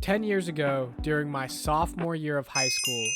10 years ago, during my sophomore year of high school,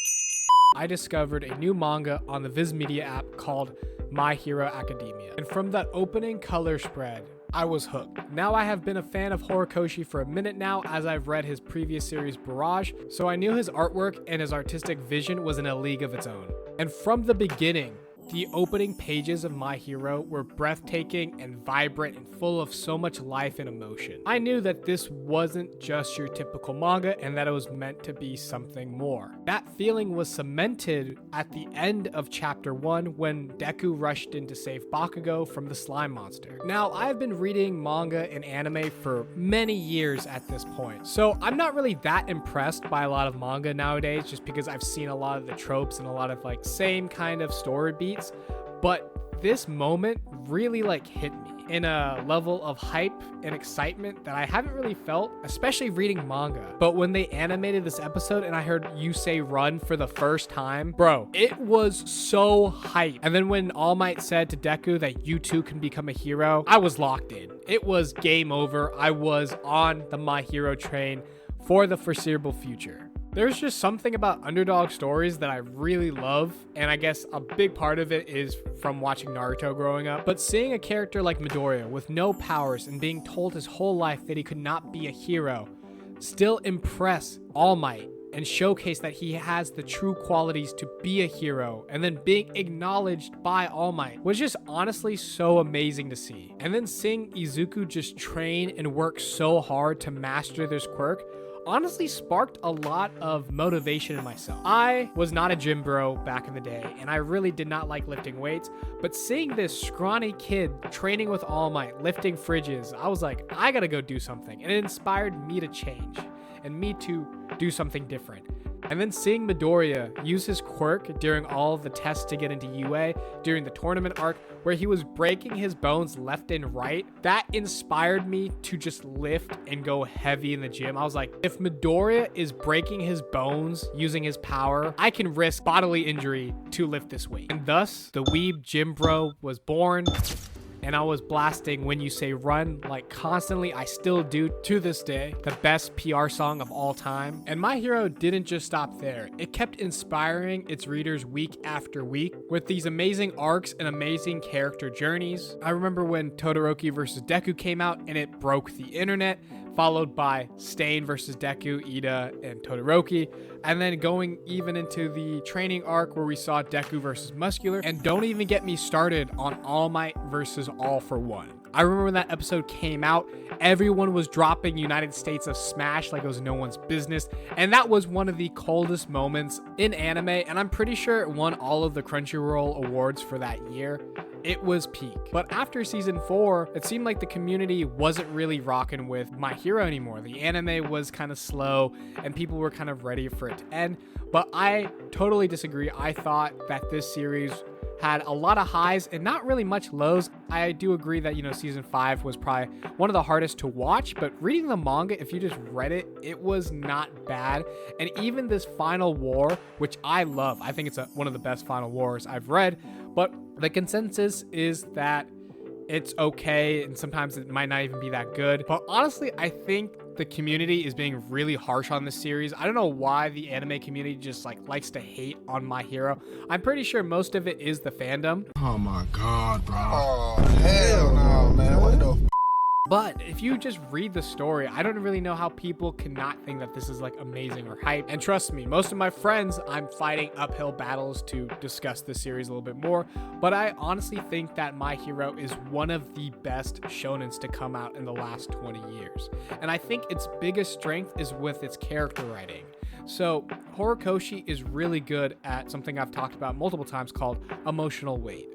I discovered a new manga on the Viz Media app called My Hero Academia. And from that opening color spread, I was hooked. Now I have been a fan of Horikoshi for a minute now, as I've read his previous series Barrage, so I knew his artwork and his artistic vision was in a league of its own. And from the beginning, the opening pages of My Hero were breathtaking and vibrant and full of so much life and emotion. I knew that this wasn't just your typical manga and that it was meant to be something more. That feeling was cemented at the end of chapter 1 when Deku rushed in to save Bakugo from the slime monster. Now, I've been reading manga and anime for many years at this point, so I'm not really that impressed by a lot of manga nowadays just because I've seen a lot of the tropes and a lot of same kind of story beats. But this moment really hit me in a level of hype and excitement that I haven't really felt, especially reading manga. But when they animated this episode and I heard you say run for the first time, bro, it was so hype. And then when All Might said to Deku that you too can become a hero, I was locked in. It was game over. I was on the My Hero train for the foreseeable future. There's just something about underdog stories that I really love, and I guess a big part of it is from watching Naruto growing up. But seeing a character like Midoriya with no powers and being told his whole life that he could not be a hero still impress All Might and showcase that he has the true qualities to be a hero, and then being acknowledged by All Might was just honestly so amazing to see. And then seeing Izuku just train and work so hard to master this quirk honestly sparked a lot of motivation in myself. I was not a gym bro back in the day, and I really did not like lifting weights, but seeing this scrawny kid training with All Might, lifting fridges, I was like, I gotta go do something. And it inspired me to change and me to do something different. And then seeing Midoriya use his quirk during all of the tests to get into UA during the tournament arc where he was breaking his bones left and right, that inspired me to just lift and go heavy in the gym. I was like, if Midoriya is breaking his bones using his power, I can risk bodily injury to lift this weight. And thus, the weeb gym bro was born. And I was blasting When You Say Run constantly. I still do to this day. The best PR song of all time. And My Hero didn't just stop there. It kept inspiring its readers week after week with these amazing arcs and amazing character journeys. I remember when Todoroki versus Deku came out and it broke the internet, followed by Stain versus Deku, Ida, and Todoroki, and then going even into the training arc where we saw Deku versus Muscular. And don't even get me started on All Might versus Allforone. I remember when that episode came out, everyone was dropping United States of Smash like it was no one's business, and that was one of the coldest moments in anime, and I'm pretty sure it won all of the Crunchyroll awards for that year. It was peak. But after season 4, it seemed like the community wasn't really rocking with My Hero anymore. The anime was kind of slow and people were kind of ready for it to end. But I totally disagree. I thought that this series had a lot of highs and not really much lows. I do agree that, season 5 was probably one of the hardest to watch, but reading the manga, if you just read it, it was not bad. And even this final war, which I love, I think it's one of the best final wars I've read, but the consensus is that it's okay, and sometimes it might not even be that good. But honestly, I think the community is being really harsh on this series. I don't know why the anime community just likes to hate on My Hero. I'm pretty sure most of it is the fandom. Oh my god, bro. Oh, hell no, man. What the But if you just read the story, I don't really know how people cannot think that this is amazing or hype. And trust me, most of my friends, I'm fighting uphill battles to discuss this series a little bit more. But I honestly think that My Hero is one of the best shonens to come out in the last 20 years. And I think its biggest strength is with its character writing. So Horikoshi is really good at something I've talked about multiple times called emotional weight.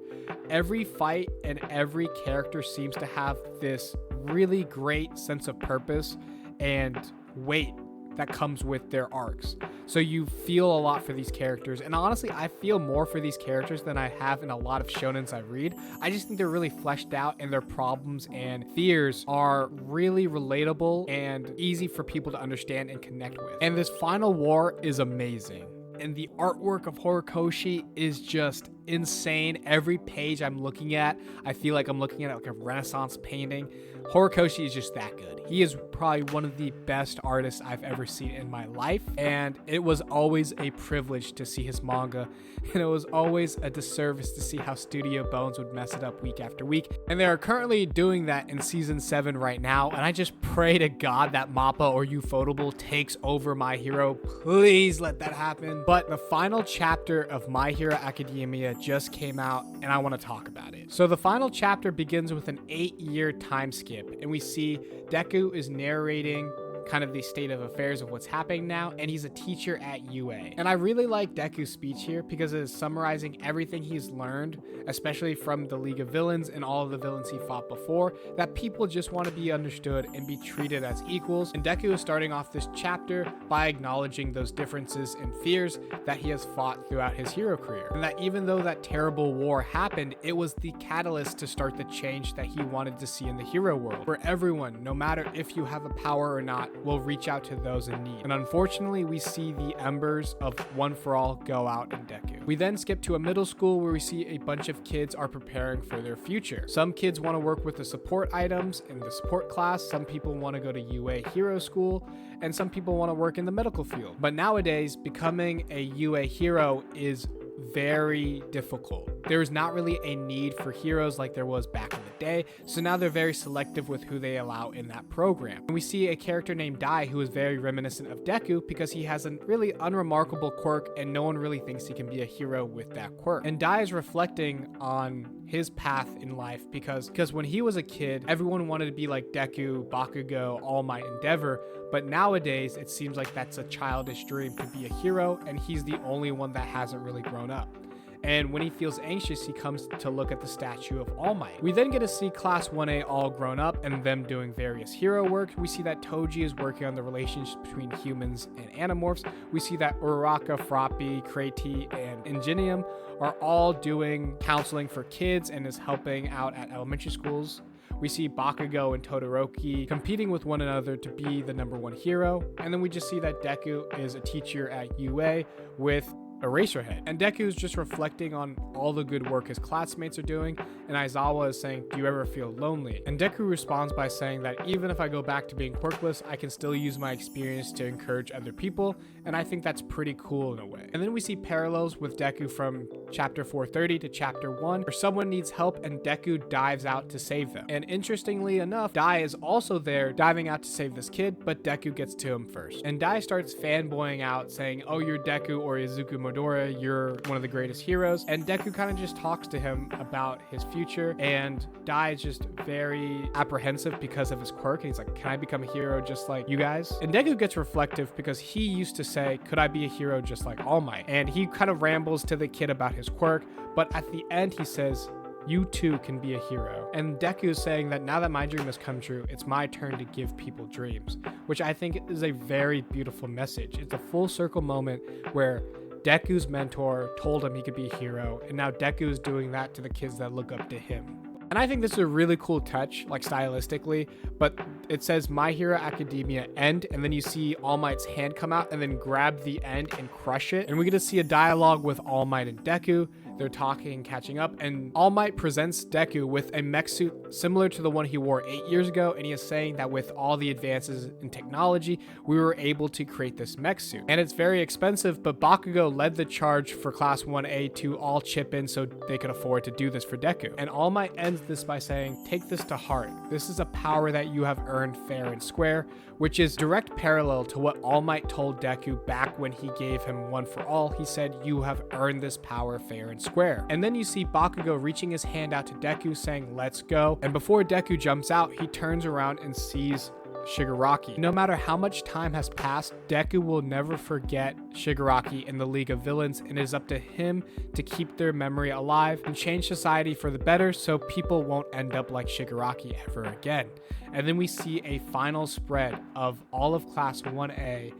Every fight and every character seems to have this really great sense of purpose and weight that comes with their arcs. So you feel a lot for these characters. And honestly, I feel more for these characters than I have in a lot of shonens I read. I just think they're really fleshed out and their problems and fears are really relatable and easy for people to understand and connect with. And this final war is amazing. And the artwork of Horikoshi is just insane. Every page I'm looking at, I feel like I'm looking at like a Renaissance painting. Horikoshi is just that good. He is probably one of the best artists I've ever seen in my life, and it was always a privilege to see his manga, and it was always a disservice to see how Studio Bones would mess it up week after week. And they are currently doing that in season 7 right now, and I just pray to God that Mappa or Ufotable takes over My Hero. Please let that happen. But the final chapter of My Hero Academia just came out, and I want to talk about it. So the final chapter begins with an 8-year time skip, and we see Deku is narrating kind of the state of affairs of what's happening now, and he's a teacher at UA. And I really like Deku's speech here because it is summarizing everything he's learned, especially from the League of Villains and all of the villains he fought before, that people just want to be understood and be treated as equals. And Deku is starting off this chapter by acknowledging those differences and fears that he has fought throughout his hero career, and that even though that terrible war happened, it was the catalyst to start the change that he wanted to see in the hero world, where everyone, no matter if you have a power or not, will reach out to those in need. And unfortunately, we see the embers of One for All go out in Deku. We then skip to a middle school where we see a bunch of kids are preparing for their future. Some kids want to work with the support items in the support class, some people want to go to UA hero school, and some people want to work in the medical field. But nowadays, becoming a UA hero is very difficult. There is not really a need for heroes like there was back in the day, so now they're very selective with who they allow in that program. And we see a character named Dai who is very reminiscent of Deku because he has a really unremarkable quirk and no one really thinks he can be a hero with that quirk. And Dai is reflecting on his path in life because when he was a kid, everyone wanted to be like Deku, Bakugo, All Might, and Endeavor, but nowadays it seems like that's a childish dream to be a hero, and he's the only one that hasn't really grown up. And when he feels anxious, he comes to look at the statue of All Might. We then get to see Class 1A all grown up and them doing various hero work. We see that Toji is working on the relationship between humans and animorphs. We see that Uraraka, Frappi, Krati, and Ingenium are all doing counseling for kids and is helping out at elementary schools. We see Bakugo and Todoroki competing with one another to be the #1 hero. And then we just see that Deku is a teacher at UA with Eraserhead. And Deku is just reflecting on all the good work his classmates are doing, and Aizawa is saying, do you ever feel lonely? And Deku responds by saying that even if I go back to being quirkless, I can still use my experience to encourage other people, and I think that's pretty cool in a way. And then we see parallels with Deku from chapter 430 to chapter 1, where someone needs help and Deku dives out to save them. And interestingly enough, Dai is also there diving out to save this kid, but Deku gets to him first. And Dai starts fanboying out saying, oh, you're Deku or Izuku Modora, you're one of the greatest heroes. And Deku kind of just talks to him about his future, and Dai is just very apprehensive because of his quirk, and he's like, can I become a hero just like you guys? And Deku gets reflective because he used to say, could I be a hero just like All Might? And he kind of rambles to the kid about his quirk, but at the end he says, you too can be a hero. And Deku is saying that now that my dream has come true, it's my turn to give people dreams, which I think is a very beautiful message. It's a full circle moment where Deku's mentor told him he could be a hero, and now Deku is doing that to the kids that look up to him. And I think this is a really cool touch, like stylistically, but it says My Hero Academia end, and then you see All Might's hand come out and then grab the end and crush it. And we get to see a dialogue with All Might and Deku. They're talking and catching up, and All Might presents Deku with a mech suit similar to the one he wore 8 years ago, and he is saying that with all the advances in technology, we were able to create this mech suit. And it's very expensive, but Bakugo led the charge for Class 1A to all chip in so they could afford to do this for Deku. And All Might ends this by saying, take this to heart. This is a power that you have earned fair and square, which is direct parallel to what All Might told Deku back when he gave him One for All. He said, you have earned this power fair and square. And then you see Bakugo reaching his hand out to Deku saying, let's go. And before Deku jumps out, he turns around and sees Shigaraki. No matter how much time has passed, Deku will never forget Shigaraki in the League of Villains, and it is up to him to keep their memory alive and change society for the better so people won't end up like Shigaraki ever again. And then we see a final spread of all of Class 1A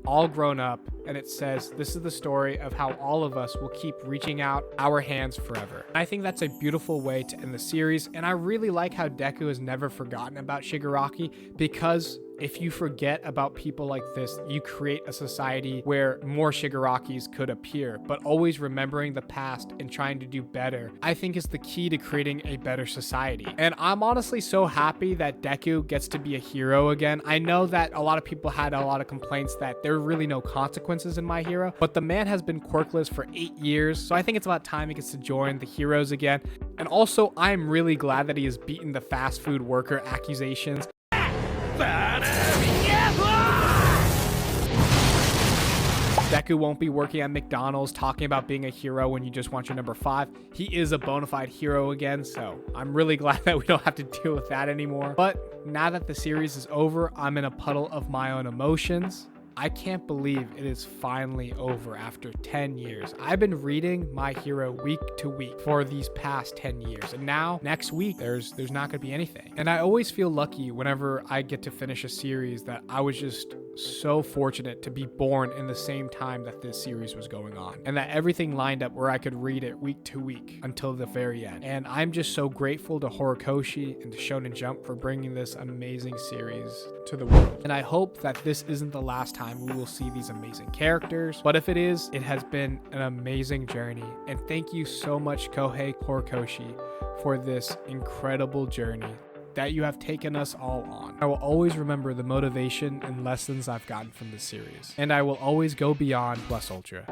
all grown up, and it says this is the story of how all of us will keep reaching out our hands forever. And I think that's a beautiful way to end the series, and I really like how Deku has never forgotten about Shigaraki because If you forget about people like this, you create a society where more Shigarakis could appear, but always remembering the past and trying to do better, I think is the key to creating a better society. And I'm honestly so happy that Deku gets to be a hero again. I know that a lot of people had a lot of complaints that there are really no consequences in My Hero, but the man has been quirkless for 8 years, so I think it's about time he gets to join the heroes again. And also, I'm really glad that he has beaten the fast food worker accusations. Deku won't be working at McDonald's talking about being a hero when you just want your number 5. He is a bona fide hero again, so I'm really glad that we don't have to deal with that anymore. But now that the series is over, I'm in a puddle of my own emotions. I can't believe it is finally over after 10 years. I've been reading My Hero week to week for these past 10 years. And now, next week, there's not going to be anything. And I always feel lucky whenever I get to finish a series that I was just so fortunate to be born in the same time that this series was going on. And that everything lined up where I could read it week to week until the very end. And I'm just so grateful to Horikoshi and to Shonen Jump for bringing this amazing series to the world. And I hope that this isn't the last time we will see these amazing characters, but if it is, it has been an amazing journey. And thank you so much, Kohei Horikoshi, for this incredible journey that you have taken us all on. I will always remember the motivation and lessons I've gotten from this series, and I will always go beyond Plus Ultra.